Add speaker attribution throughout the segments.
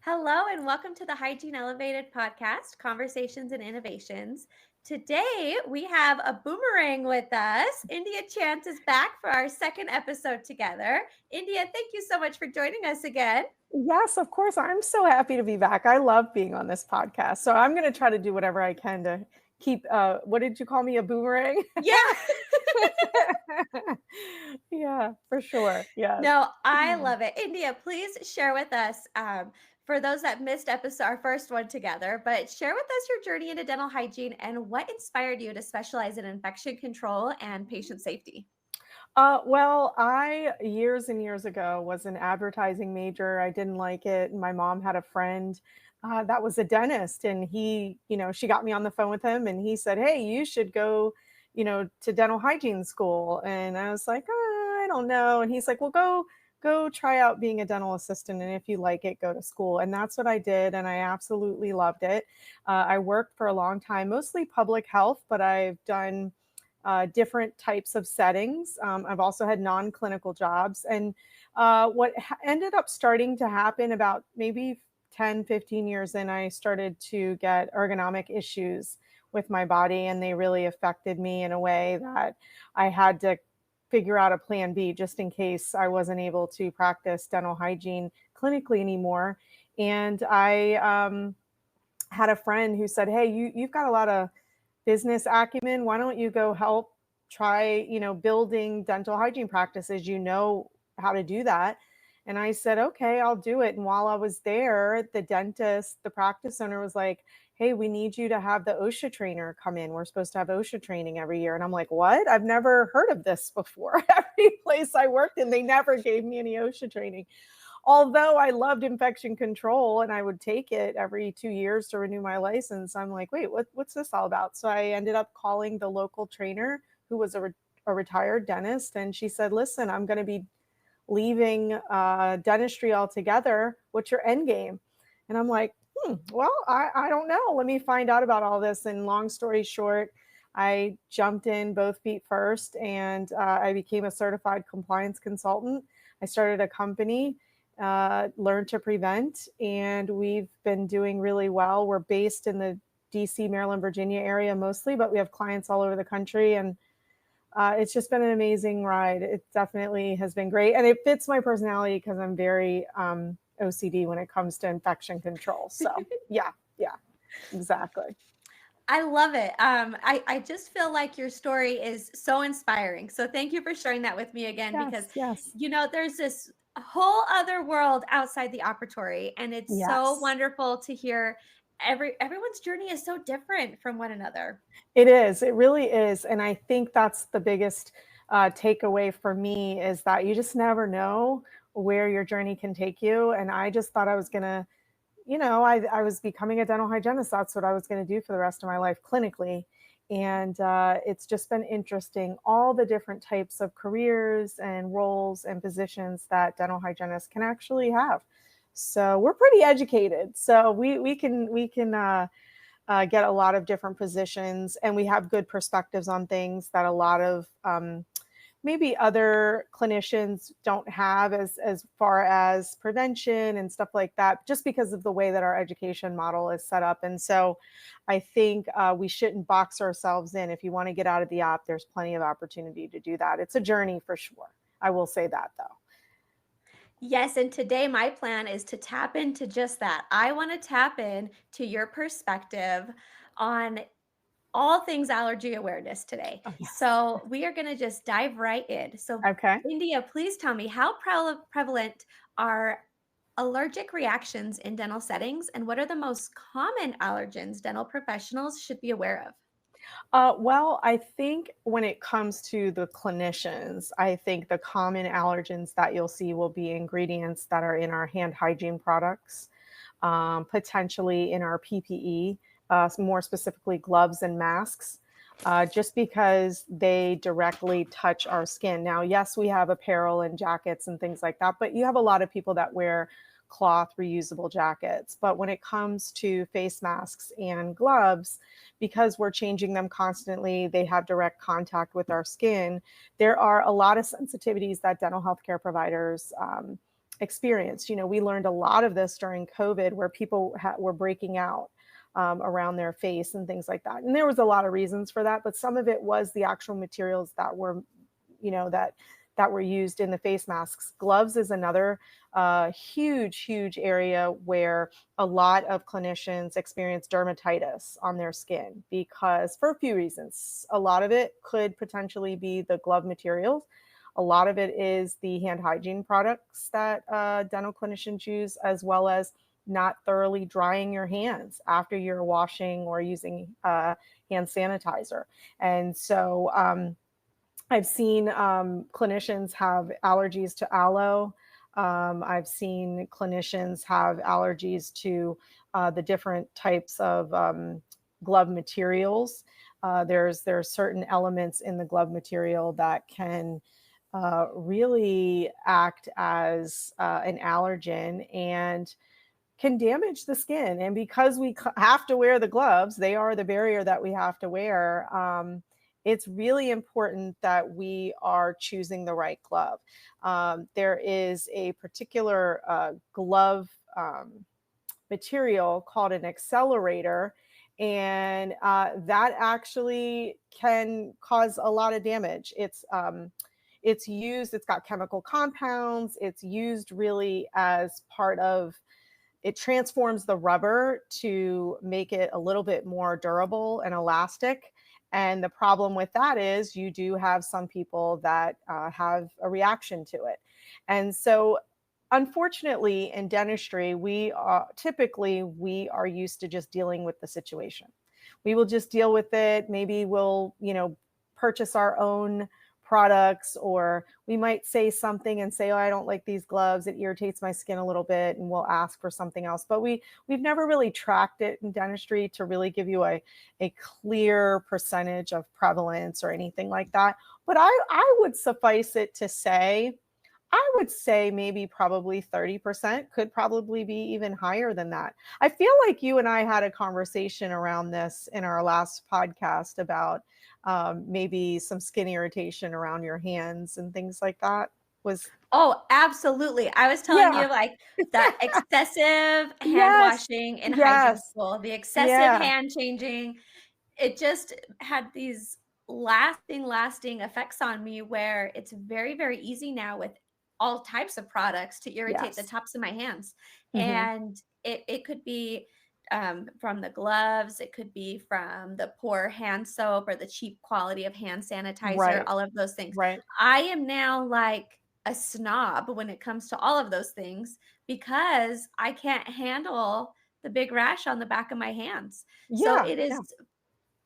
Speaker 1: Hello, and welcome to the Hygiene Elevated Podcast, Conversations and Innovations. Today, we have a boomerang with us. India Chance is back for our second episode together. India, thank you so much for joining us again.
Speaker 2: Yes, of course. I'm so happy to be back. I love being on this podcast. So I'm going to try to do whatever I can to keep, what did you call me? A boomerang?
Speaker 1: Yeah.
Speaker 2: Yeah, for sure. Yes.
Speaker 1: No, I love it. India, please share with us, for those that missed our first one together, but share with us your journey into dental hygiene and what inspired you to specialize in infection control and patient safety.
Speaker 2: Well, I years and years ago was an advertising major. I didn't like it. And my mom had a friend that was a dentist, and she got me on the phone with him, and he said, "Hey, you should go, to dental hygiene school." And I was like, I don't know. And he's like, "Well, go try out being a dental assistant, and if you like it, go to school." And that's what I did, and I absolutely loved it. I worked for a long time, mostly public health, but I've done different types of settings. I've also had non-clinical jobs. And what ended up starting to happen about maybe 10, 15 years in, I started to get ergonomic issues with my body, and they really affected me in a way that I had to figure out a plan B just in case I wasn't able to practice dental hygiene clinically anymore. And I had a friend who said, "Hey, you've got a lot of business acumen. Why don't you go help try, building dental hygiene practices? You know how to do that." And I said, "Okay, I'll do it." And while I was there, the dentist, the practice owner was like, "Hey, we need you to have the OSHA trainer come in. We're supposed to have OSHA training every year." And I'm like, "What? I've never heard of this before." Every place I worked in, they never gave me any OSHA training. Although I loved infection control and I would take it every 2 years to renew my license, I'm like, wait, what's this all about? So I ended up calling the local trainer, who was a retired dentist. And she said, "Listen, I'm going to be leaving dentistry altogether. What's your end game?" And I'm like, well, I don't know. Let me find out about all this. And long story short, I jumped in both feet first, and I became a certified compliance consultant. I started a company, Learn to Prevent, and we've been doing really well. We're based in the DC, Maryland, Virginia area mostly, but we have clients all over the country, and it's just been an amazing ride. It definitely has been great, and it fits my personality because I'm very OCD when it comes to infection control. So yeah, exactly.
Speaker 1: I love it. I just feel like your story is so inspiring. So thank you for sharing that with me again, because,
Speaker 2: Yes,
Speaker 1: there's this whole other world outside the operatory, and it's so
Speaker 2: yes.
Speaker 1: wonderful to hear everyone's journey is so different from one another.
Speaker 2: It is. It really is. And I think that's the biggest takeaway for me, is that you just never know where your journey can take you. And I just thought I was going to, I was becoming a dental hygienist. That's what I was going to do for the rest of my life clinically. And it's just been interesting, all the different types of careers and roles and positions that dental hygienists can actually have. So we're pretty educated. So we can get a lot of different positions, and we have good perspectives on things that a lot of maybe other clinicians don't have, as far as prevention and stuff like that, just because of the way that our education model is set up. And so I think we shouldn't box ourselves in. If you want to get out of the op, there's plenty of opportunity to do that. It's a journey for sure. I will say that, though.
Speaker 1: Yes, and today my plan is to tap into just that. I want to tap in to your perspective on all things allergy awareness today.
Speaker 2: Oh, yes.
Speaker 1: So we are going to just dive right in. So,
Speaker 2: Okay.
Speaker 1: India, please tell me, how prevalent are allergic reactions in dental settings, and what are the most common allergens dental professionals should be aware of?
Speaker 2: Well, I think when it comes to the clinicians, I think the common allergens that you'll see will be ingredients that are in our hand hygiene products, potentially in our PPE, more specifically gloves and masks, just because they directly touch our skin. Now, yes, we have apparel and jackets and things like that, but you have a lot of people that wear cloth reusable jackets. But when it comes to face masks and gloves, because we're changing them constantly, they have direct contact with our skin. There are a lot of sensitivities that dental healthcare providers experienced. We learned a lot of this during COVID, where people were breaking out around their face and things like that. And there was a lot of reasons for that, but some of it was the actual materials that were, that were used in the face masks. Gloves is another huge area where a lot of clinicians experience dermatitis on their skin, because for a few reasons. A lot of it could potentially be the glove materials. A lot of it is the hand hygiene products that dental clinicians use, as well as not thoroughly drying your hands after you're washing or using hand sanitizer. And so I've seen clinicians have allergies to aloe. I've seen clinicians have allergies to the different types of glove materials. There's certain elements in the glove material that can really act as an allergen and can damage the skin. And because we have to wear the gloves, they are the barrier that we have to wear. It's really important that we are choosing the right glove. There is a particular glove material called an accelerator, and that actually can cause a lot of damage. It's used, it's got chemical compounds, it's used really as part of, it transforms the rubber to make it a little bit more durable and elastic. And the problem with that is you do have some people that have a reaction to it. And so unfortunately in dentistry, we are used to just dealing with the situation. We will just deal with it. Maybe we'll, purchase our own products, or we might say something and say, oh, I don't like these gloves, it irritates my skin a little bit, and we'll ask for something else. But we've never really tracked it in dentistry to really give you a clear percentage of prevalence or anything like that. But I would suffice it to say, I would say maybe probably 30%, could probably be even higher than that. I feel like you and I had a conversation around this in our last podcast about maybe some skin irritation around your hands and things like that.
Speaker 1: Oh, absolutely. I was telling you, like, that excessive hand
Speaker 2: Yes.
Speaker 1: washing in hygiene
Speaker 2: Yes.
Speaker 1: school, the excessive
Speaker 2: Yeah.
Speaker 1: hand changing, it just had these lasting effects on me, where it's very easy now with all types of products to irritate the
Speaker 2: Yes.
Speaker 1: tops of my hands.
Speaker 2: Hmm.
Speaker 1: And it could be from the gloves, it could be from the poor hand soap or the cheap quality of hand sanitizer,
Speaker 2: Right.
Speaker 1: all of those things.
Speaker 2: Right.
Speaker 1: I am now like a snob when it comes to all of those things, because I can't handle the big rash on the back of my hands. So
Speaker 2: Yeah.
Speaker 1: it is
Speaker 2: Yeah.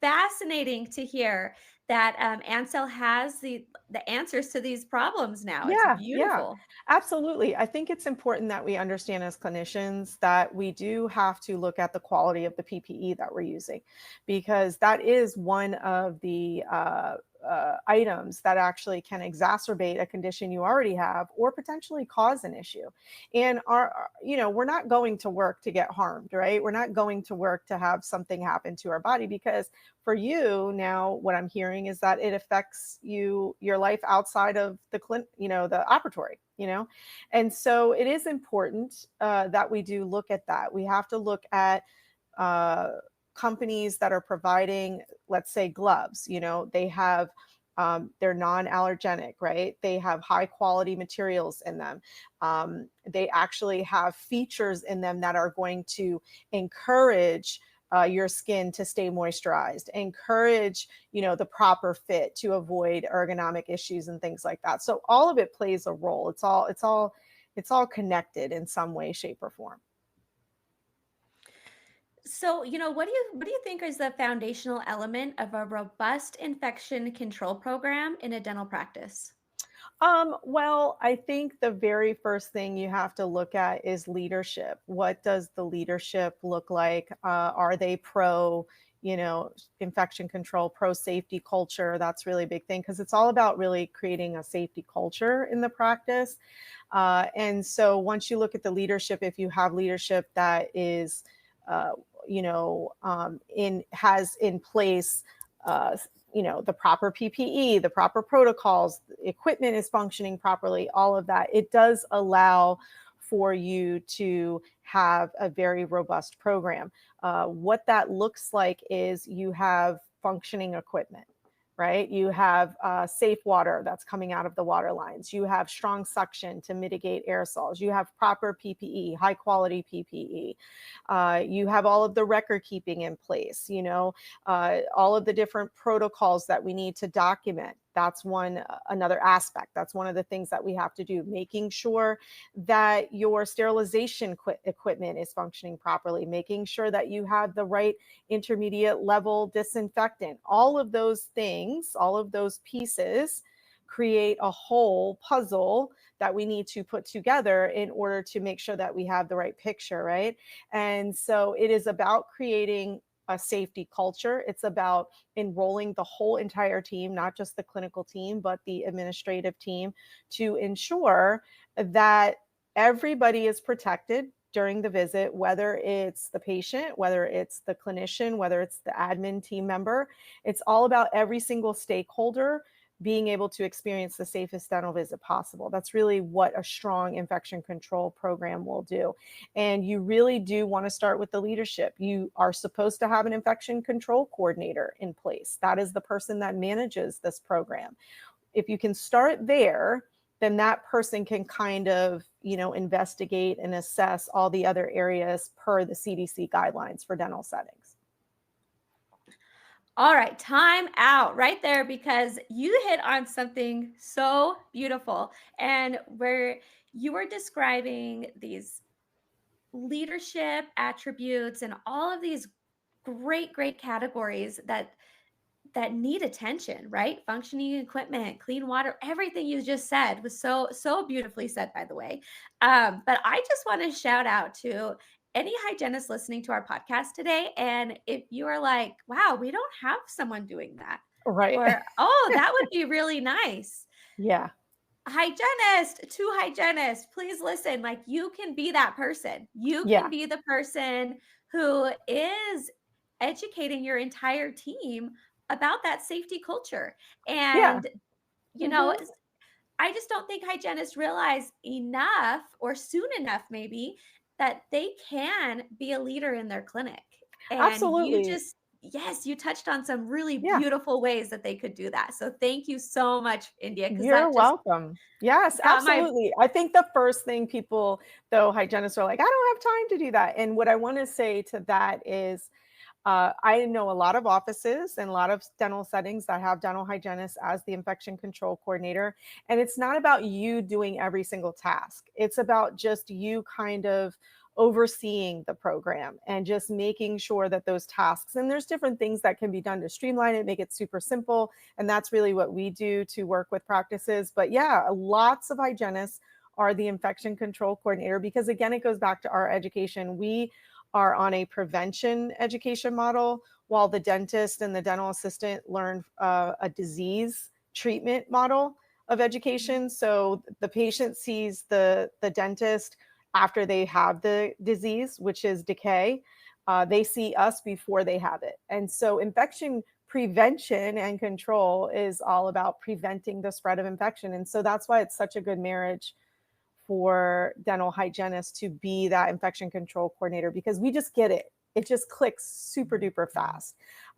Speaker 1: fascinating to hear that Ansel has the answers to these problems now. It's
Speaker 2: Yeah, yeah,
Speaker 1: beautiful.
Speaker 2: absolutely. I think it's important that we understand as clinicians that we do have to look at the quality of the PPE that we're using, because that is one of the items that actually can exacerbate a condition you already have or potentially cause an issue. And we're not going to work to get harmed, right? We're not going to work to have something happen to our body, because for you now, what I'm hearing is that it affects your life outside of the the operatory. And so it is important that we do look at that. We have to look at uh, companies that are providing, let's say, gloves. They have they're non-allergenic, right? They have high quality materials in them. They actually have features in them that are going to encourage your skin to stay moisturized, encourage, the proper fit to avoid ergonomic issues and things like that. So all of it plays a role. It's all connected in some way, shape, or form.
Speaker 1: So, what do you think is the foundational element of a robust infection control program in a dental practice?
Speaker 2: Well, I think the very first thing you have to look at is leadership. What does the leadership look like? Are they pro, infection control, pro safety culture? That's really a big thing, because it's all about really creating a safety culture in the practice. And so once you look at the leadership, if you have leadership that is, uh, has in place, uh, the proper PPE, the proper protocols, equipment is functioning properly, all of that, it does allow for you to have a very robust program. What that looks like is you have functioning equipment, right? You have safe water that's coming out of the water lines. You have strong suction to mitigate aerosols. You have proper PPE, high quality PPE. You have all of the record keeping in place, all of the different protocols that we need to document. That's another aspect. That's one of the things that we have to do, making sure that your sterilization equipment is functioning properly, making sure that you have the right intermediate level disinfectant. All of those things, all of those pieces create a whole puzzle that we need to put together in order to make sure that we have the right picture, right? And so it is about creating a safety culture. It's about enrolling the whole entire team, not just the clinical team, but the administrative team, to ensure that everybody is protected during the visit, whether it's the patient, whether it's the clinician, whether it's the admin team member. It's all about every single stakeholder being able to experience the safest dental visit possible. That's really what a strong infection control program will do. And you really do want to start with the leadership. You are supposed to have an infection control coordinator in place. That is the person that manages this program. If you can start there, then that person can kind of, investigate and assess all the other areas per the CDC guidelines for dental settings.
Speaker 1: All right, time out right there, because you hit on something so beautiful, and where you were describing these leadership attributes and all of these great categories that need attention, right? Functioning equipment, clean water, everything you just said was so beautifully said, by the way. But I just want to shout out to any hygienist listening to our podcast today. And if you are like, wow, we don't have someone doing that,
Speaker 2: Right.
Speaker 1: or, oh, that would be really nice.
Speaker 2: Yeah.
Speaker 1: Hygienist, please listen. Like, you can be that person. You
Speaker 2: Yeah.
Speaker 1: can be the person who is educating your entire team about that safety culture.
Speaker 2: Yeah.
Speaker 1: And, I just don't think hygienists realize enough, or soon enough, maybe, that they can be a leader in their clinic. And
Speaker 2: Absolutely.
Speaker 1: yes, you touched on some really
Speaker 2: Yeah.
Speaker 1: beautiful ways that they could do that. So thank you so much, India, because
Speaker 2: You're
Speaker 1: that just
Speaker 2: welcome. Yes,
Speaker 1: got my
Speaker 2: absolutely. I think the first thing people, though, hygienists are like, I don't have time to do that. And what I want to say to that is, I know a lot of offices and a lot of dental settings that have dental hygienists as the infection control coordinator. And it's not about you doing every single task. It's about just you kind of overseeing the program and just making sure that those tasks, and there's different things that can be done to streamline it, make it super simple. And that's really what we do to work with practices. But yeah, lots of hygienists are the infection control coordinator, because again, it goes back to our education. We are on a prevention education model, while the dentist and the dental assistant learn a disease treatment model of education. So the patient sees the dentist after they have the disease, which is decay. They see us before they have it. And so infection prevention and control is all about preventing the spread of infection. And so that's why it's such a good marriage for dental hygienists to be that infection control coordinator, because we just get it. It just clicks super duper fast.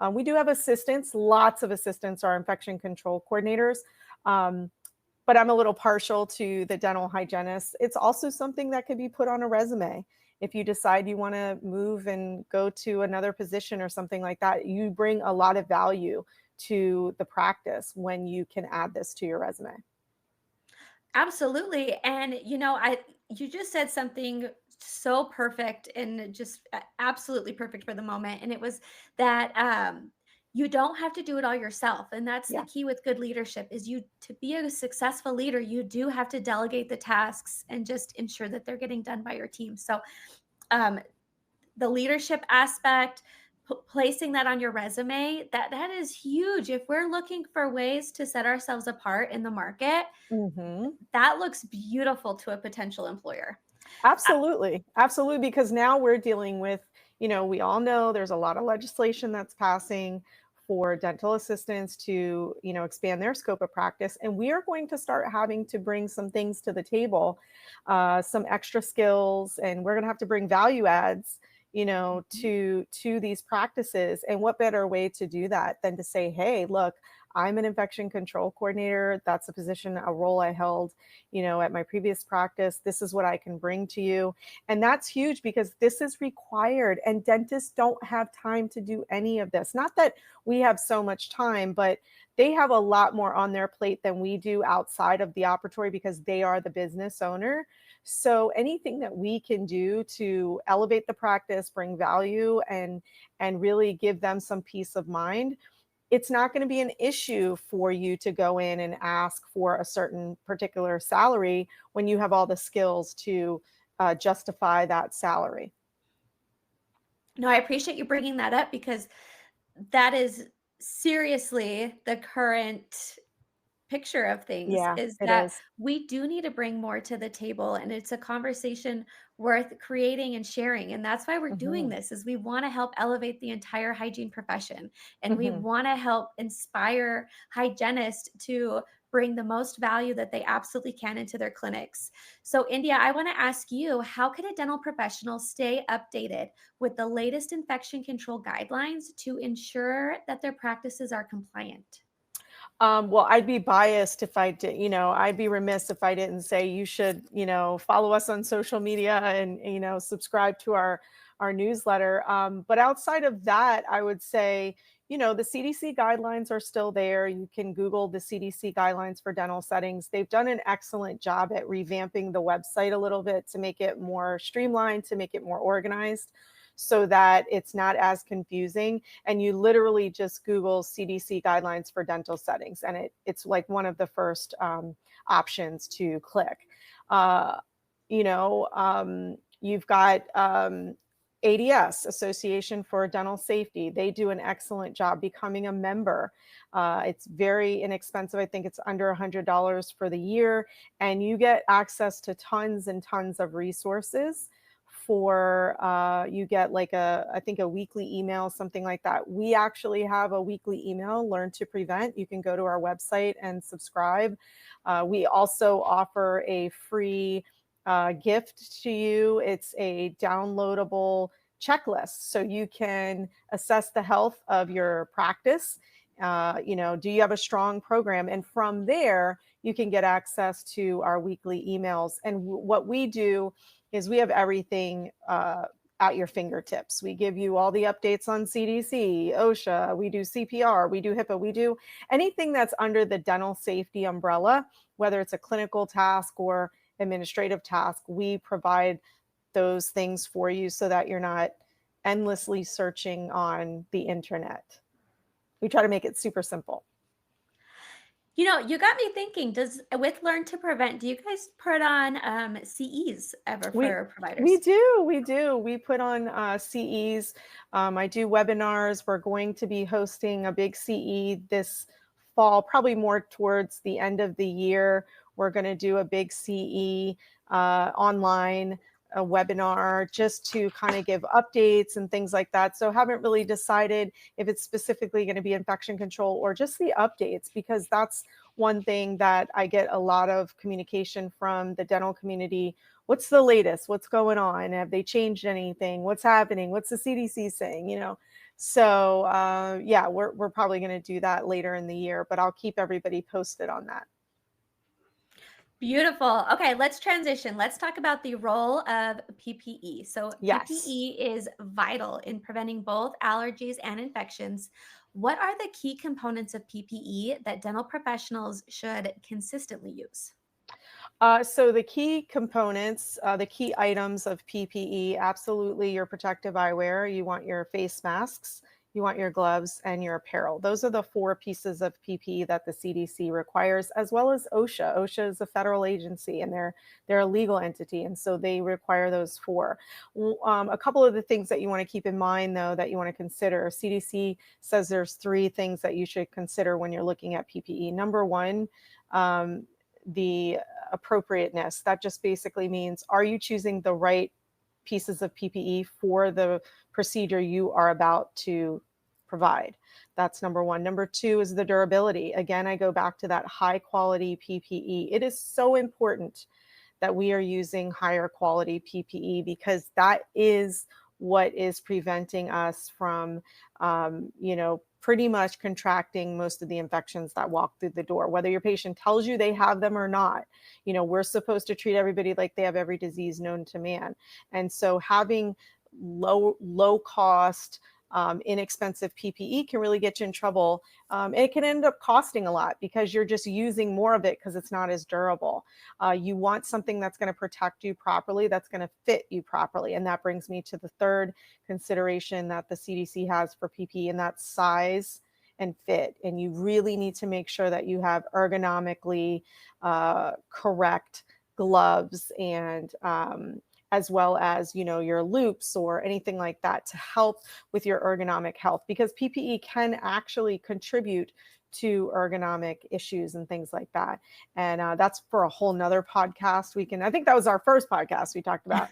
Speaker 2: We do have assistants. Lots of assistants are infection control coordinators. But I'm a little partial to the dental hygienist. It's also something that could be put on a resume. If you decide you want to move and go to another position or something like that, you bring a lot of value to the practice when you can add this to your resume.
Speaker 1: Absolutely. And you just said something so perfect, and just absolutely perfect for the moment. And it was that you don't have to do it all yourself. And that's the
Speaker 2: Yeah.
Speaker 1: key with good leadership, is to be a successful leader, you do have to delegate the tasks and just ensure that they're getting done by your team. So the leadership aspect, placing that on your resume, that is huge. If we're looking for ways to set ourselves apart in the market,
Speaker 2: Mm-hmm.
Speaker 1: that looks beautiful to a potential employer.
Speaker 2: Absolutely. Absolutely. Because now we're dealing with, we all know there's a lot of legislation that's passing for dental assistants to, expand their scope of practice. And we are going to start having to bring some things to the table, some extra skills, and we're going to have to bring value adds, to these practices. And what better way to do that than to say, hey, look, I'm an infection control coordinator. That's a position, a role I held, at my previous practice. This is what I can bring to you. And that's huge because this is required, and dentists don't have time to do any of this. Not that we have so much time, but they have a lot more on their plate than we do outside of the operatory because they are the business owner. So anything that we can do to elevate the practice, bring value, and really give them some peace of mind, it's not going to be an issue for you to go in and ask for a certain particular salary when you have all the skills to justify that salary.
Speaker 1: No, I appreciate you bringing that up because that is seriously the current picture of things,
Speaker 2: Yeah,
Speaker 1: is
Speaker 2: it
Speaker 1: that
Speaker 2: is.
Speaker 1: we do need to bring more to the table, and it's a conversation worth creating and sharing. And that's why we're doing
Speaker 2: Hmm.
Speaker 1: this, is we want to help elevate the entire hygiene profession, and we
Speaker 2: Hmm.
Speaker 1: want to help inspire hygienists to bring the most value that they absolutely can into their clinics. So India, I want to ask you, how can a dental professional stay updated with the latest infection control guidelines to ensure that their practices are compliant?
Speaker 2: Well, I'd be biased if I did, I'd be remiss if I didn't say you should, follow us on social media and, subscribe to our newsletter. But outside of that, I would say, the CDC guidelines are still there. You can Google the CDC guidelines for dental settings. They've done an excellent job at revamping the website a little bit to make it more streamlined, to make it more organized, so that it's not as confusing. And you literally just Google CDC guidelines for dental settings, and it's like one of the first options to click. Uh, you've got ADS, Association for Dental Safety. They do an excellent job. Becoming a member, it's very inexpensive. I think it's under $100 for the year, and you get access to tons and tons of resources. For you get like I think a weekly email, something like that. We actually have a weekly email, Learn to Prevent. You can go to our website and subscribe. We also offer a free gift to you. It's a downloadable checklist, so you can assess the health of your practice. Do you have a strong program? And from there, you can get access to our weekly emails. And what we do is we have everything at your fingertips. We give you all the updates on CDC, OSHA, we do CPR, we do HIPAA, we do anything that's under the dental safety umbrella, whether it's a clinical task or administrative task. We provide those things for you so that you're not endlessly searching on the internet. We try to make it super simple.
Speaker 1: You got me thinking, with Learn to Prevent, do you guys put on CEs ever
Speaker 2: We
Speaker 1: for
Speaker 2: we
Speaker 1: providers?
Speaker 2: do, we do. We put on CEs. I do webinars. We're going to be hosting a big CE this fall, probably more towards the end of the year. We're going to do a big CE online, a webinar, just to kind of give updates and things like that. So haven't really decided if it's specifically going to be infection control or just the updates, because that's one thing that I get a lot of communication from the dental community. What's the latest? What's going on? Have they changed anything? What's happening? What's the CDC saying? So yeah, we're probably going to do that later in the year, but I'll keep everybody posted on that.
Speaker 1: Beautiful. Okay, let's transition. Let's talk about the role of PPE. So,
Speaker 2: Yes.
Speaker 1: PPE is vital in preventing both allergies and infections. What are the key components of PPE that dental professionals should consistently use?
Speaker 2: So the key components, the key items of PPE, absolutely your protective eyewear. You want your face masks, you want your gloves, and your apparel. Those are the 4 pieces of PPE that the CDC requires, as well as OSHA. OSHA is a federal agency, and they're a legal entity, and so they require those 4. A couple of the things that you want to keep in mind, though, that you want to consider. CDC says there's 3 things that you should consider when you're looking at PPE. Number 1, the appropriateness. That just basically means, are you choosing the right pieces of PPE for the procedure you are about to provide. That's number one. Number two is the durability. Again, I go back to that high quality PPE. It is so important that we are using higher quality PPE because that is what is preventing us from, pretty much contracting most of the infections that walk through the door, whether your patient tells you they have them or not. We're supposed to treat everybody like they have every disease known to man. And so having low cost, inexpensive PPE can really get you in trouble. It can end up costing a lot because you're just using more of it because it's not as durable. You want something that's going to protect you properly, that's going to fit you properly. And that brings me to the third consideration that the CDC has for PPE, and that's size and fit. And you really need to make sure that you have ergonomically correct gloves and as well as, your loops or anything like that to help with your ergonomic health, because PPE can actually contribute to ergonomic issues and things like that. And that's for a whole nother podcast. I think that was our first podcast we talked about.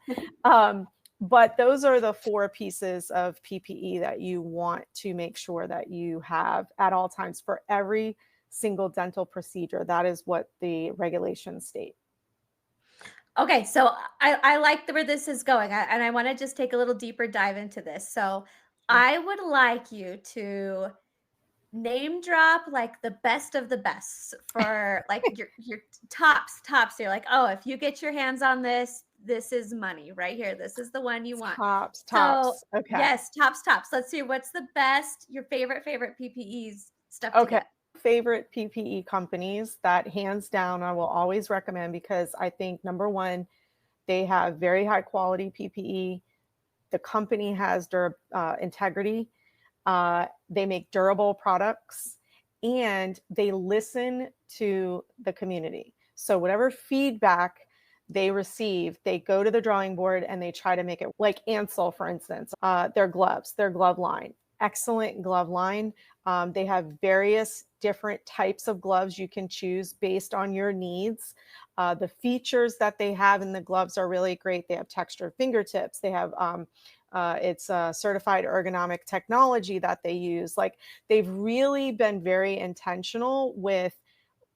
Speaker 2: But those are the 4 pieces of PPE that you want to make sure that you have at all times for every single dental procedure. That is what the regulations state.
Speaker 1: Okay, so I like where this is going, and I want to just take a little deeper dive into this. So I would like you to name drop like the best of the best for like your tops. You're like, oh, if you get your hands on this, this is money right here. This is the one you want.
Speaker 2: Tops.
Speaker 1: So
Speaker 2: Okay.
Speaker 1: yes, tops. Let's see, what's the best, your favorite PPEs stuff to
Speaker 2: Okay.
Speaker 1: get?
Speaker 2: Favorite PPE companies that hands down I will always recommend, because I think number one, they have very high quality PPE. The company has integrity. They make durable products, and they listen to the community. So whatever feedback they receive, they go to the drawing board and they try to make it. Like Ansel, for instance, their glove line, excellent glove line. They have various different types of gloves you can choose based on your needs. The features that they have in the gloves are really great. They have textured fingertips. They have it's a certified ergonomic technology that they use. Like, they've really been very intentional with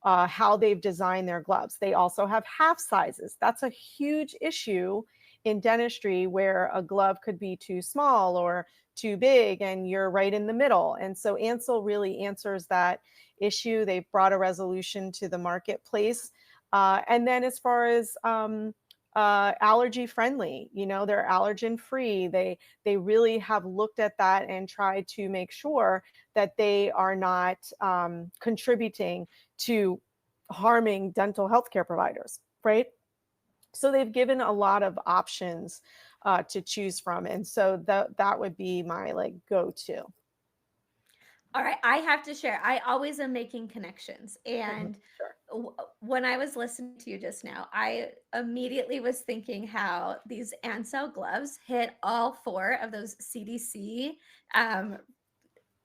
Speaker 2: how they've designed their gloves. They also have half sizes. That's a huge issue in dentistry, where a glove could be too small or too big and you're right in the middle. And so Ansel really answers that issue. They've brought a resolution to the marketplace. And then as far as allergy friendly, they're allergen free. They really have looked at that and tried to make sure that they are not contributing to harming dental healthcare providers, right? So they've given a lot of options to choose from. And so that would be my go-to.
Speaker 1: All right, I have to share. I always am making connections. And
Speaker 2: Sure.
Speaker 1: when I was listening to you just now, I immediately was thinking how these Ansel gloves hit all 4 of those CDC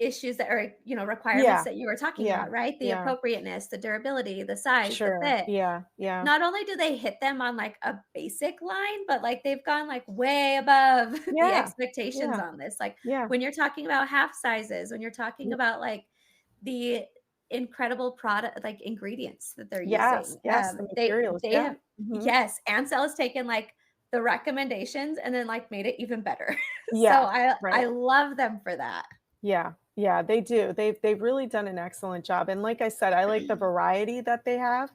Speaker 1: issues that are, requirements that you were talking about, right? The appropriateness, the durability, the size, the
Speaker 2: Sure.
Speaker 1: fit.
Speaker 2: Yeah.
Speaker 1: Not only do they hit them on like a basic line, but like they've gone like way above the expectations on this. Like when you're talking about half sizes, when you're talking about like the incredible product, like ingredients that they're using.
Speaker 2: Yes, the materials.
Speaker 1: They have, yes, Ansel has taken like the recommendations and then like made it even better. So I love them for that.
Speaker 2: Yeah, they do. They've really done an excellent job. And like I said, I like the variety that they have,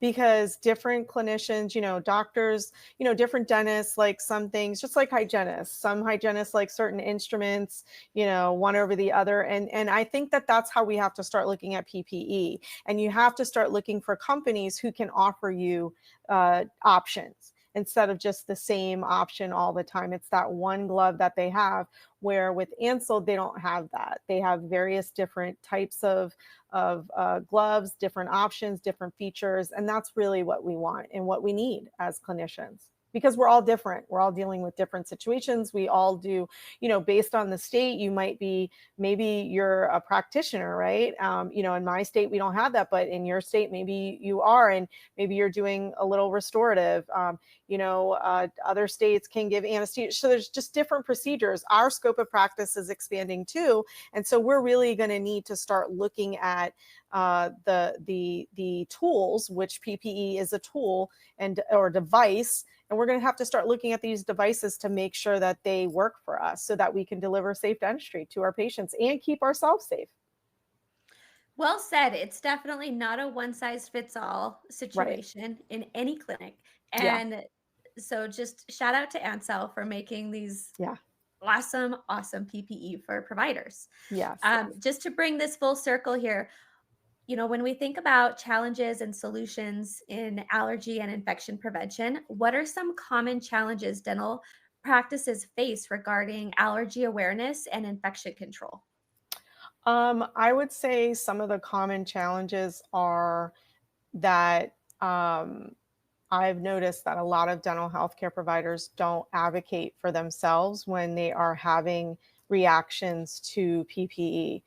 Speaker 2: because different clinicians, doctors, different dentists like some things, just like hygienists. Some hygienists like certain instruments, one over the other. And I think that that's how we have to start looking at PPE. And you have to start looking for companies who can offer you options instead of just the same option all the time. It's that one glove that they have, where with Ansel, they don't have that. They have various different types of gloves, different options, different features. And that's really what we want and what we need as clinicians. because we're all different. We're all dealing with different situations. We all do, based on the state, you might be, maybe you're a practitioner, right? In my state, we don't have that, but in your state, maybe you are, and maybe you're doing a little restorative. Other states can give anesthesia. So there's just different procedures. Our scope of practice is expanding too. And so we're really going to need to start looking at the tools, which PPE is a tool or device. And we're going to have to start looking at these devices to make sure that they work for us so that we can deliver safe dentistry to our patients and keep ourselves safe.
Speaker 1: Well said. It's definitely not a one size fits all
Speaker 2: Right.
Speaker 1: situation in any clinic.
Speaker 2: Yeah.
Speaker 1: And so just shout out to Ansel for making these
Speaker 2: Yeah.
Speaker 1: awesome PPE for providers.
Speaker 2: Yes.
Speaker 1: Just to bring this full circle here, when we think about challenges and solutions in allergy and infection prevention, what are some common challenges dental practices face regarding allergy awareness and infection control?
Speaker 2: I would say some of the common challenges are that I've noticed that a lot of dental healthcare providers don't advocate for themselves when they are having reactions to PPE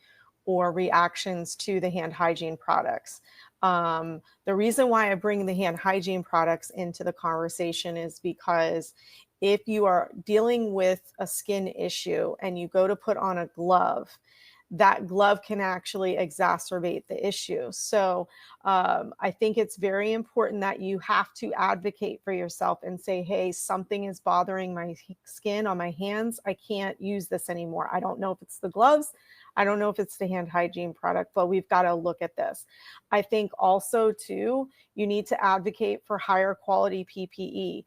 Speaker 2: or reactions to the hand hygiene products. The reason why I bring the hand hygiene products into the conversation is because if you are dealing with a skin issue and you go to put on a glove, that glove can actually exacerbate the issue. So I think it's very important that you have to advocate for yourself and say, hey, something is bothering my skin on my hands. I can't use this anymore. I don't know if it's the gloves. I don't know if it's the hand hygiene product, but we've got to look at this. I think also too, you need to advocate for higher quality PPE.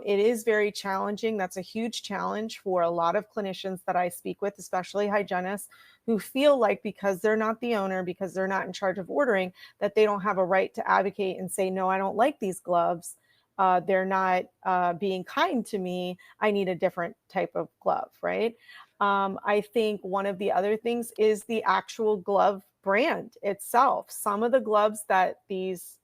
Speaker 2: It is very challenging. That's a huge challenge for a lot of clinicians that I speak with, especially hygienists, who feel like because they're not the owner, because they're not in charge of ordering, that they don't have a right to advocate and say, no, I don't like these gloves. They're not being kind to me. I need a different type of glove, right? I think one of the other things is the actual glove brand itself. Some of the gloves that these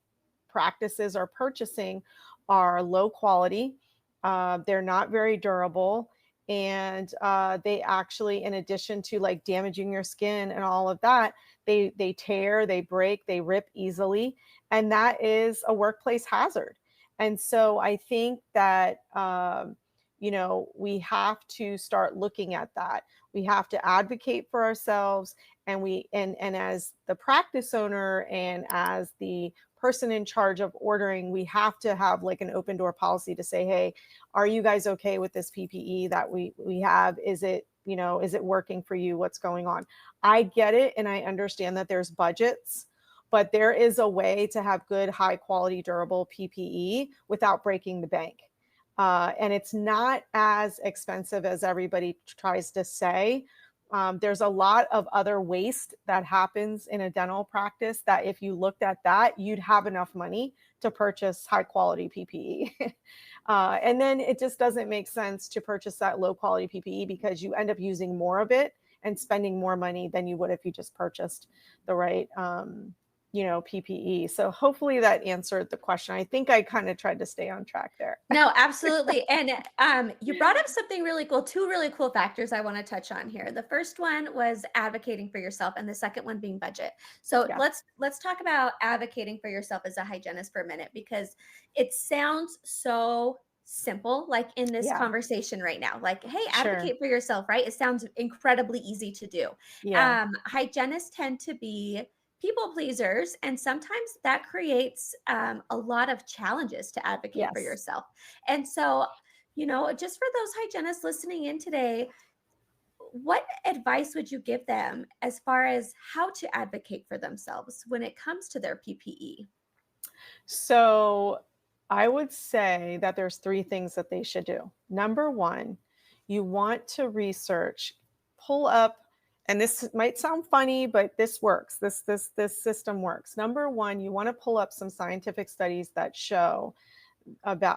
Speaker 2: practices are purchasing are low quality. They're not very durable. And they actually, in addition to like damaging your skin and all of that, they tear, they break, they rip easily. And that is a workplace hazard. And so I think that, we have to start looking at that. We have to advocate for ourselves, and as the practice owner and as the person in charge of ordering, we have to have like an open door policy to say, hey, are you guys okay with this PPE that we have? Is it working for you? What's going on? I get it. And I understand that there's budgets, but there is a way to have good, high quality, durable PPE without breaking the bank. And it's not as expensive as everybody tries to say. There's a lot of other waste that happens in a dental practice that if you looked at that, you'd have enough money to purchase high quality PPE. And then it just doesn't make sense to purchase that low quality PPE because you end up using more of it and spending more money than you would if you just purchased the right PPE. So hopefully that answered the question. I think I kind of tried to stay on track there.
Speaker 1: No, absolutely. And you brought up something really cool, two really cool factors I want to touch on here. The first one was advocating for yourself, and the second one being budget. So
Speaker 2: Yeah.
Speaker 1: let's talk about advocating for yourself as a hygienist for a minute, because it sounds so simple, like in this
Speaker 2: Yeah.
Speaker 1: conversation right now, like, hey,
Speaker 2: Sure.
Speaker 1: advocate for yourself, right? It sounds incredibly easy to do.
Speaker 2: Yeah.
Speaker 1: Hygienists tend to be people pleasers, and sometimes that creates a lot of challenges to advocate for
Speaker 2: Yes.
Speaker 1: yourself. And so, just for those hygienists listening in today, what advice would you give them as far as how to advocate for themselves when it comes to their PPE?
Speaker 2: So I would say that there's three things that they should do. Number one, you want to research, pull up, and this might sound funny, but this works. This system works. Number one, you want to pull up some scientific studies that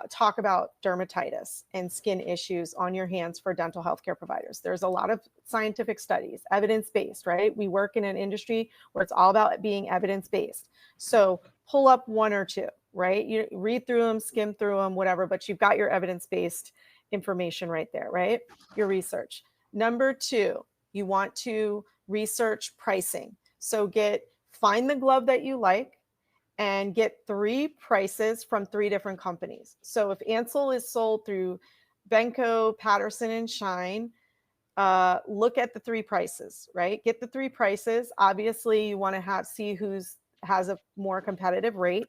Speaker 2: talk about dermatitis and skin issues on your hands for dental healthcare providers. There's a lot of scientific studies, evidence-based, right? We work in an industry where it's all about being evidence-based. So pull up one or two, right? You read through them, skim through them, whatever, but you've got your evidence-based information right there, right? Your research. Number 2, you want to research pricing. So find the glove that you like and get 3 prices from 3 different companies. So if Ansel is sold through Benko, Patterson, and Shine, look at the 3 prices, right? Get the 3 prices. Obviously, you want to see who's has a more competitive rate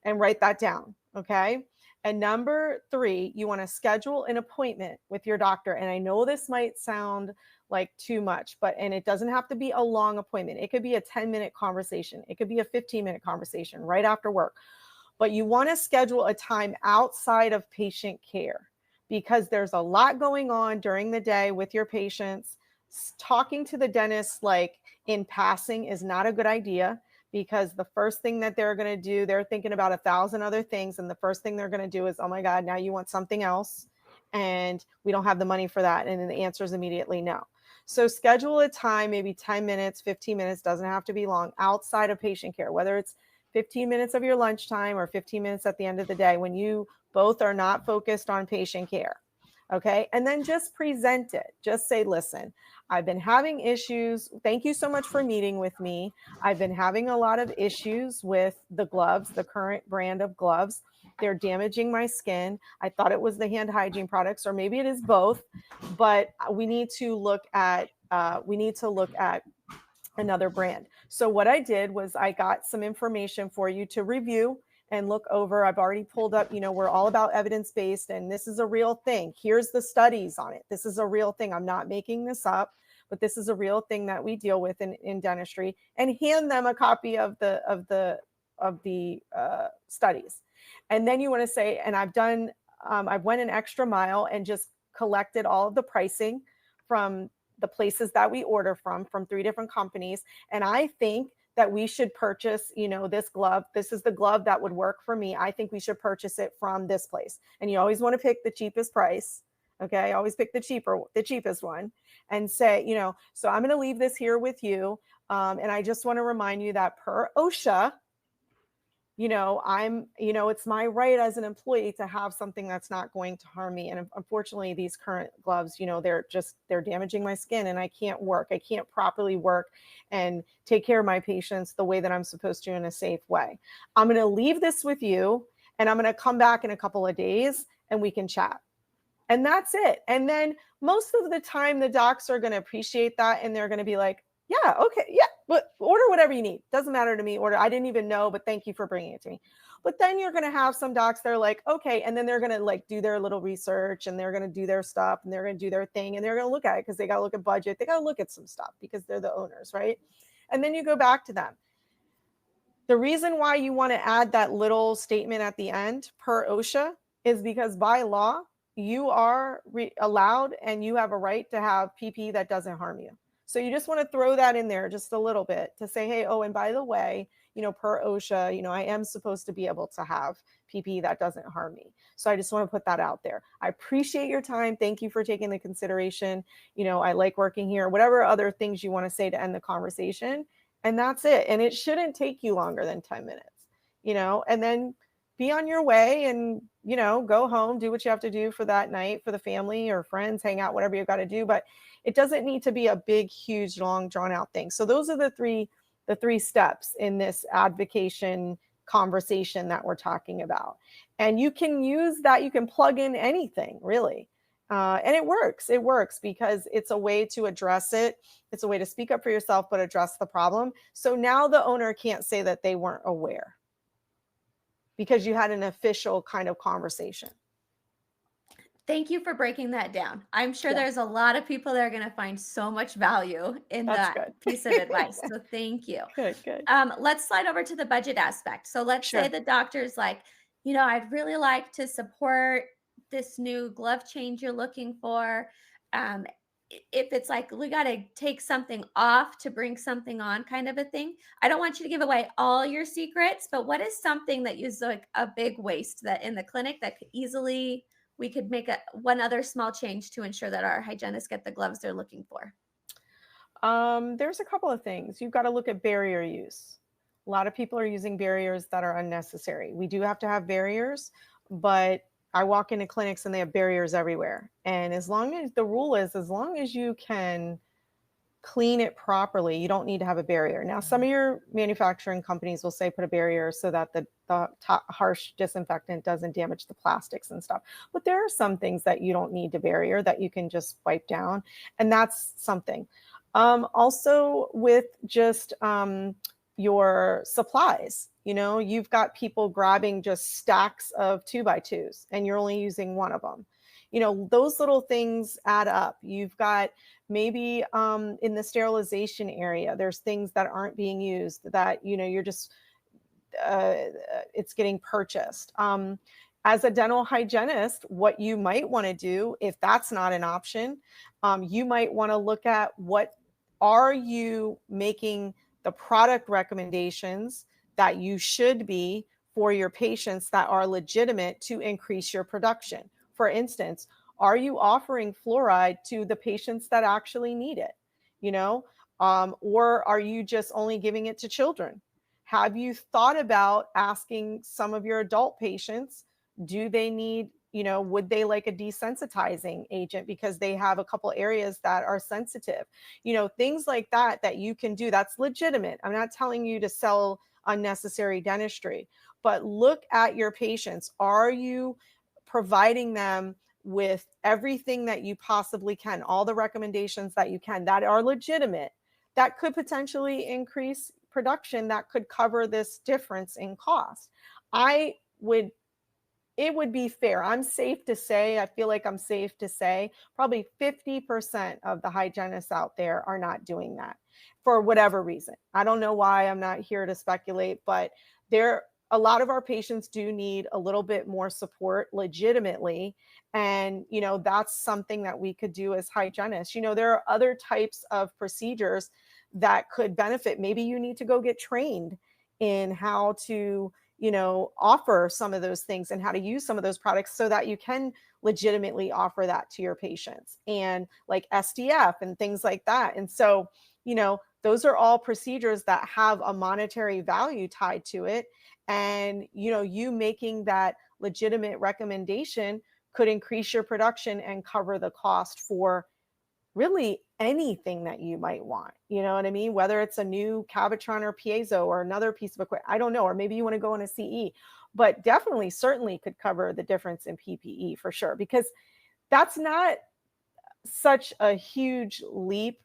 Speaker 2: and write that down, okay? And number 3, you want to schedule an appointment with your doctor. And I know this might sound like too much, and it doesn't have to be a long appointment. It could be a 10-minute conversation. It could be a 15-minute conversation right after work. But you want to schedule a time outside of patient care because there's a lot going on during the day with your patients. Talking to the dentist like in passing is not a good idea, because the first thing that they're going to do, they're thinking about 1,000 other things. And the first thing they're going to do is, oh my God, now you want something else. And we don't have the money for that. And then the answer is immediately no. So schedule a time, maybe 10 minutes, 15 minutes, doesn't have to be long, outside of patient care, whether it's 15 minutes of your lunchtime or 15 minutes at the end of the day when you both are not focused on patient care. Okay. And then just present it. Just say, listen, I've been having issues. Thank you so much for meeting with me. I've been having a lot of issues with the gloves, the current brand of gloves. They're damaging my skin. I thought it was the hand hygiene products, or maybe it is both, but we need to look at another brand. So what I did was I got some information for you to review and look over. I've already pulled up, we're all about evidence-based, and this is a real thing. Here's the studies on it. This is a real thing. I'm not making this up, but this is a real thing that we deal with in dentistry. And hand them a copy of the studies. And then you want to say, and I've went an extra mile and just collected all of the pricing from the places that we order from 3 different companies. And I think that we should purchase, this glove. This is the glove that would work for me. I think we should purchase it from this place. And you always want to pick the cheapest price. Okay. Always pick the cheapest one, and say, so I'm going to leave this here with you. And I just want to remind you that per OSHA, it's my right as an employee to have something that's not going to harm me. And unfortunately, these current gloves, they're damaging my skin, and I can't work. I can't properly work and take care of my patients the way that I'm supposed to in a safe way. I'm going to leave this with you, and I'm going to come back in a couple of days and we can chat. And that's it. And then most of the time, the docs are going to appreciate that. And they're going to be like, yeah, okay, yeah, but order whatever you need. Doesn't matter to me. I didn't even know, but thank you for bringing it to me. But then you're going to have some docs that are like, okay, and then they're going to do their little research, and they're going to do their stuff, and they're going to do their thing, and they're going to look at it because they got to look at budget. They got to look at some stuff because they're the owners, right? And then you go back to them. The reason why you want to add that little statement at the end, per OSHA, is because by law, you are allowed and you have a right to have PPE that doesn't harm you. So you just want to throw that in there just a little bit to say, hey, oh, and by the way, per OSHA, I am supposed to be able to have PPE that doesn't harm me. So I just want to put that out there. I appreciate your time. Thank you for taking the consideration. I like working here, whatever other things you want to say to end the conversation. And that's it. And it shouldn't take you longer than 10 minutes, and then be on your way and, go home, do what you have to do for that night, for the family or friends, hang out, whatever you got to do. But it doesn't need to be a big, huge, long, drawn out thing. So those are the three steps in this advocation conversation that we're talking about. And you can use that. You can plug in anything, really. And it works. It works because it's a way to address it. It's a way to speak up for yourself, but address the problem. So now the owner can't say that they weren't aware, because you had an official kind of conversation.
Speaker 1: Thank you for breaking that down. I'm sure there's a lot of people that are going to find so much value in that piece of advice. So thank you.
Speaker 2: Good.
Speaker 1: Let's slide over to the budget aspect. So let's say the doctor's like, I'd really like to support this new glove change you're looking for. If it's like, we got to take something off to bring something on kind of a thing. I don't want you to give away all your secrets, but what is something that is like a big waste that in the clinic that could easily, we could make one other small change to ensure that our hygienists get the gloves they're looking for?
Speaker 2: There's a couple of things. You've got to look at barrier use. A lot of people are using barriers that are unnecessary. We do have to have barriers, but I walk into clinics and they have barriers everywhere. And as long as the rule is, as long as you can clean it properly, you don't need to have a barrier. Now, some of your manufacturing companies will say put a barrier so that the harsh disinfectant doesn't damage the plastics and stuff. But there are some things that you don't need to barrier that you can just wipe down. And that's something. Also with just your supplies, you've got people grabbing just stacks of 2x2s and you're only using one of them. Those little things add up. You've got maybe in the sterilization area, there's things that aren't being used that, you're just, it's getting purchased. As a dental hygienist, what you might want to do, if that's not an option, you might want to look at what are you making the product recommendations that you should be for your patients that are legitimate to increase your production. For instance, are you offering fluoride to the patients that actually need it? Or are you just only giving it to children? Have you thought about asking some of your adult patients, do they need, would they like a desensitizing agent because they have a couple areas that are sensitive? Things like that you can do. That's legitimate. I'm not telling you to sell unnecessary dentistry, but look at your patients. Are you providing them with everything that you possibly can, all the recommendations that you can that are legitimate, that could potentially increase production, that could cover this difference in cost? It would be fair. I'm safe to say, I feel like I'm safe to say, probably 50% of the hygienists out there are not doing that for whatever reason. I don't know why. I'm not here to speculate, but a lot of our patients do need a little bit more support legitimately. And, that's something that we could do as hygienists. There are other types of procedures that could benefit. Maybe you need to go get trained in how to, offer some of those things and how to use some of those products so that you can legitimately offer that to your patients, and like SDF and things like that. And so, those are all procedures that have a monetary value tied to it. And, you making that legitimate recommendation could increase your production and cover the cost for really anything that you might want. You know what I mean? Whether it's a new Cavitron or piezo or another piece of equipment, I don't know, or maybe you want to go on a CE, but definitely, certainly could cover the difference in PPE for sure, because that's not such a huge leap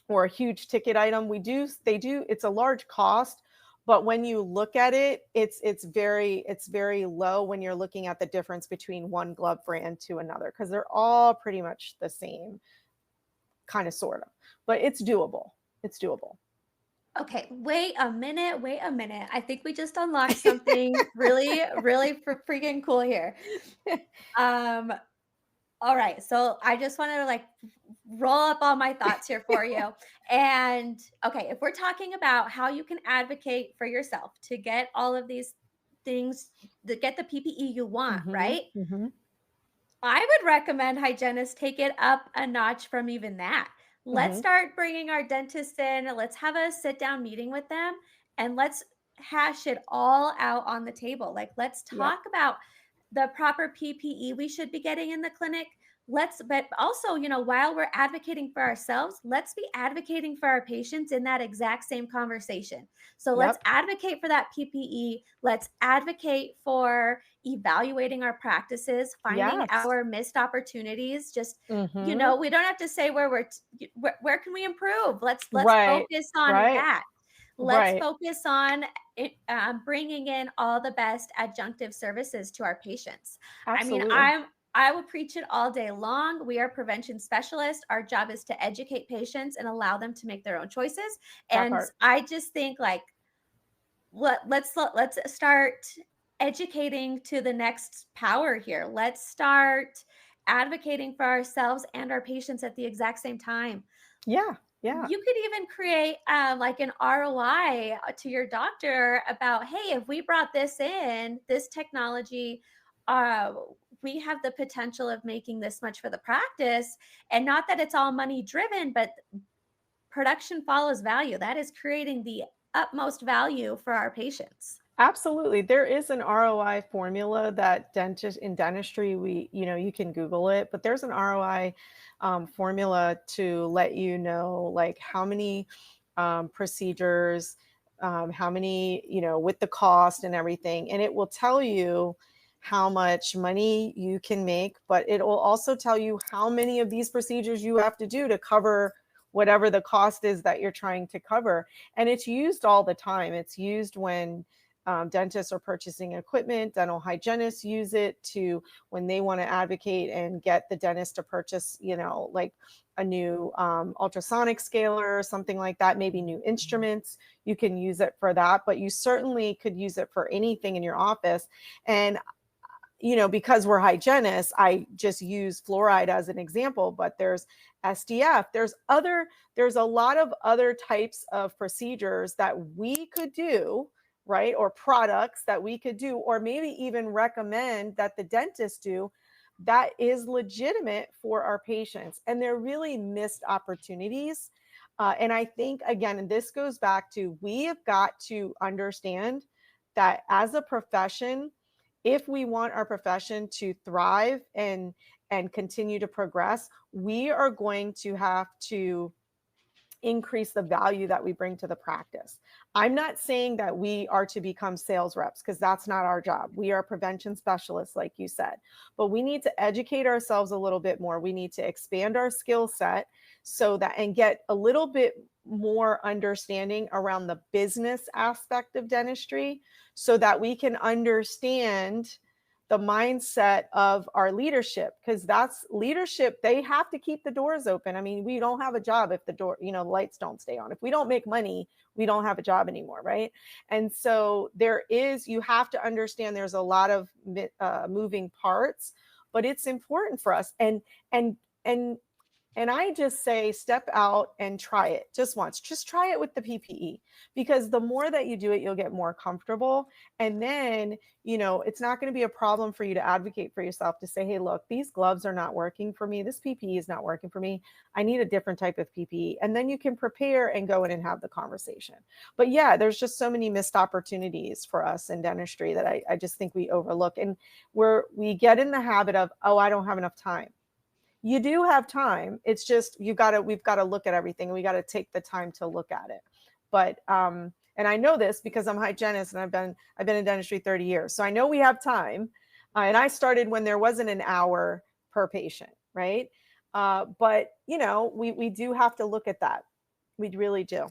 Speaker 2: or a huge ticket item. It's a large cost, but when you look at it, it's very low when you're looking at the difference between one glove brand to another, because they're all pretty much the same, kind of, sort of, but it's doable. It's doable.
Speaker 1: Okay, wait a minute. I think we just unlocked something really, really freaking cool here. Um, all right, so I just wanted to roll up all my thoughts here for you. And okay, if we're talking about how you can advocate for yourself to get all of these things, to get the PPE you want, right?
Speaker 2: Mm-hmm.
Speaker 1: I would recommend hygienists take it up a notch from even that. Let's
Speaker 2: Mm-hmm.
Speaker 1: start bringing our dentists in. Let's have a sit down meeting with them and let's hash it all out on the table. Let's
Speaker 2: Yep.
Speaker 1: talk about the proper PPE we should be getting in the clinic. But also, while we're advocating for ourselves, let's be advocating for our patients in that exact same conversation. So let's
Speaker 2: Yep.
Speaker 1: advocate for that PPE. Let's advocate for evaluating our practices, finding
Speaker 2: Yes.
Speaker 1: our missed opportunities. Just,
Speaker 2: Mm-hmm.
Speaker 1: we don't have to say where can we improve. Let's
Speaker 2: Right.
Speaker 1: focus on
Speaker 2: Right.
Speaker 1: that. Let's
Speaker 2: Right.
Speaker 1: focus on bringing in all the best adjunctive services to our patients. I mean,
Speaker 2: Absolutely.
Speaker 1: I will preach it all day long. We are prevention specialists. Our job is to educate patients and allow them to make their own choices.
Speaker 2: That
Speaker 1: And
Speaker 2: part.
Speaker 1: I just think let's start educating to the next power here. Let's start advocating for ourselves and our patients at the exact same time.
Speaker 2: Yeah. Yeah.
Speaker 1: You could even create an ROI to your doctor about, hey, if we brought this technology, uh, we have the potential of making this much for the practice. And not that it's all money driven, but production follows value. That is creating the utmost value for our patients?
Speaker 2: Absolutely. There is an ROI formula that dentistry, you can Google it, but there's an ROI formula to let you know, like how many procedures, how many, with the cost and everything. And it will tell you how much money you can make, but it will also tell you how many of these procedures you have to do to cover whatever the cost is that you're trying to cover. And it's used all the time. It's used when dentists are purchasing equipment. Dental hygienists use it to when they want to advocate and get the dentist to purchase, like a new ultrasonic scaler or something like that, maybe new instruments. You can use it for that, but you certainly could use it for anything in your office. And because we're hygienists, I just use fluoride as an example, but there's SDF, there's a lot of other types of procedures that we could do, right? Or products that we could do, or maybe even recommend that the dentist do, that is legitimate for our patients. And they're really missed opportunities. And I think, again, and this goes back to, we have got to understand that as a profession, if we want our profession to thrive and continue to progress, we are going to have to increase the value that we bring to the practice. I'm not saying that we are to become sales reps, because that's not our job. We are prevention specialists, like you said, but we need to educate ourselves a little bit more. We need to expand our skill set and get a little bit more understanding around the business aspect of dentistry, so that we can understand the mindset of our leadership, because that's leadership. They have to keep the doors open. I mean, we don't have a job if the lights don't stay on. If we don't make money, we don't have a job anymore, right? And so you have to understand there's a lot of moving parts, but it's important for us. And I just say, step out and try it just once. Just try it with the PPE, because the more that you do it, you'll get more comfortable. And then, it's not going to be a problem for you to advocate for yourself, to say, hey, look, these gloves are not working for me. This PPE is not working for me. I need a different type of PPE. And then you can prepare and go in and have the conversation. But yeah, there's just so many missed opportunities for us in dentistry that I just think we overlook. And we get in the habit of, oh, I don't have enough time. You do have time. It's just, we've got to look at everything. We got to take the time to look at it. But, and I know this because I'm a hygienist and I've been in dentistry 30 years. So I know we have time. And I started when there wasn't an hour per patient, right? But we do have to look at that. We really do.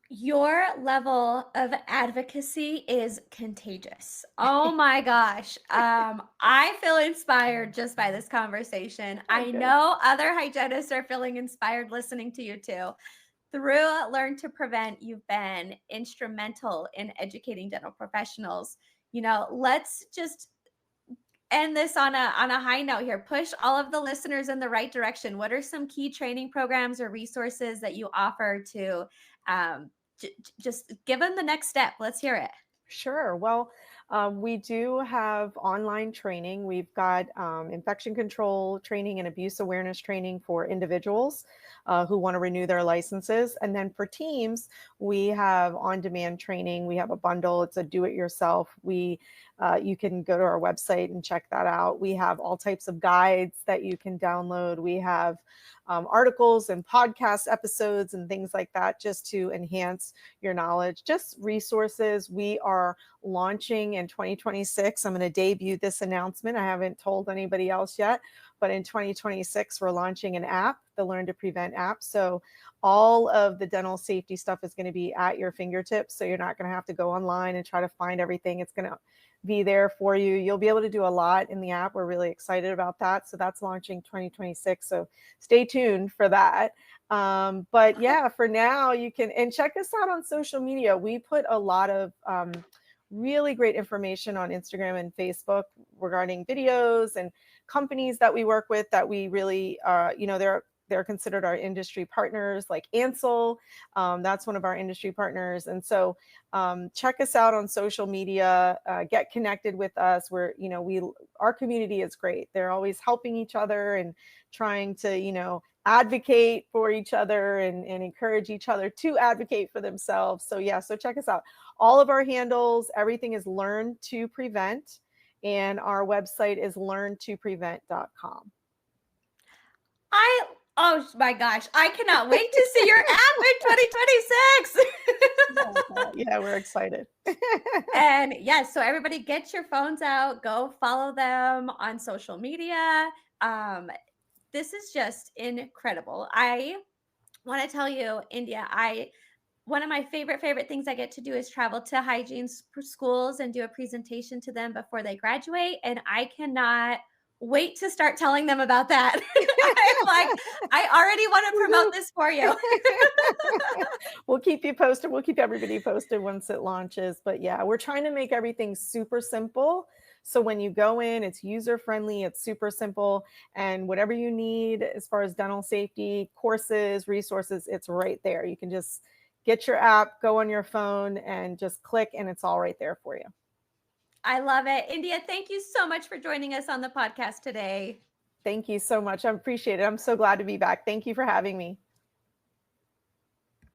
Speaker 1: Your level of advocacy is contagious. Oh my gosh. I feel inspired just by this conversation. I know other hygienists are feeling inspired listening to you too. Through Learn to Prevent, you've been instrumental in educating dental professionals. Let's just end this on a high note here. Push all of the listeners in the right direction. What are some key training programs or resources that you offer to just give them the next step? Let's hear it.
Speaker 2: Sure. Well, we do have online training. We've got infection control training and abuse awareness training for individuals who want to renew their licenses. And then for teams, we have on-demand training. We have a bundle. It's a do-it-yourself. You can go to our website and check that out. We have all types of guides that you can download. We have articles and podcast episodes and things like that, just to enhance your knowledge, just resources. We are launching in 2026. I'm going to debut this announcement. I haven't told anybody else yet, but in 2026, we're launching an app, the Learn to Prevent app. So all of the dental safety stuff is going to be at your fingertips. So you're not going to have to go online and try to find everything. It's going to be there for you. You'll be able to do a lot in the app. We're really excited about that. So that's launching 2026. So stay tuned for that. But yeah, for now you can, and check us out on social media. We put a lot of really great information on Instagram and Facebook regarding videos and companies that we work with that we really, they're considered our industry partners, like Ansel. That's one of our industry partners. And so check us out on social media, get connected with us. Our community is great. They're always helping each other and trying to, advocate for each other and encourage each other to advocate for themselves. So yeah, so check us out. All of our handles, everything is Learn to Prevent, and our website is learntoprevent.com.
Speaker 1: Oh my gosh, I cannot wait to see your app in 2026.
Speaker 2: Yeah, we're excited.
Speaker 1: And yes, so everybody get your phones out, go follow them on social media. This is just incredible. I want to tell you, India, one of my favorite things I get to do is travel to hygiene schools and do a presentation to them before they graduate, and I cannot wait to start telling them about that. I'm like, I already want to promote this for you.
Speaker 2: We'll keep you posted. We'll keep everybody posted once it launches. But yeah, we're trying to make everything super simple. So when you go in, it's user friendly, it's super simple, and whatever you need as far as dental safety, courses, resources, it's right there. You can just get your app, go on your phone, and just click, and it's all right there for you.
Speaker 1: I love it. India, thank you so much for joining us on the podcast today.
Speaker 2: Thank you so much. I appreciate it. I'm so glad to be back. Thank you for having me.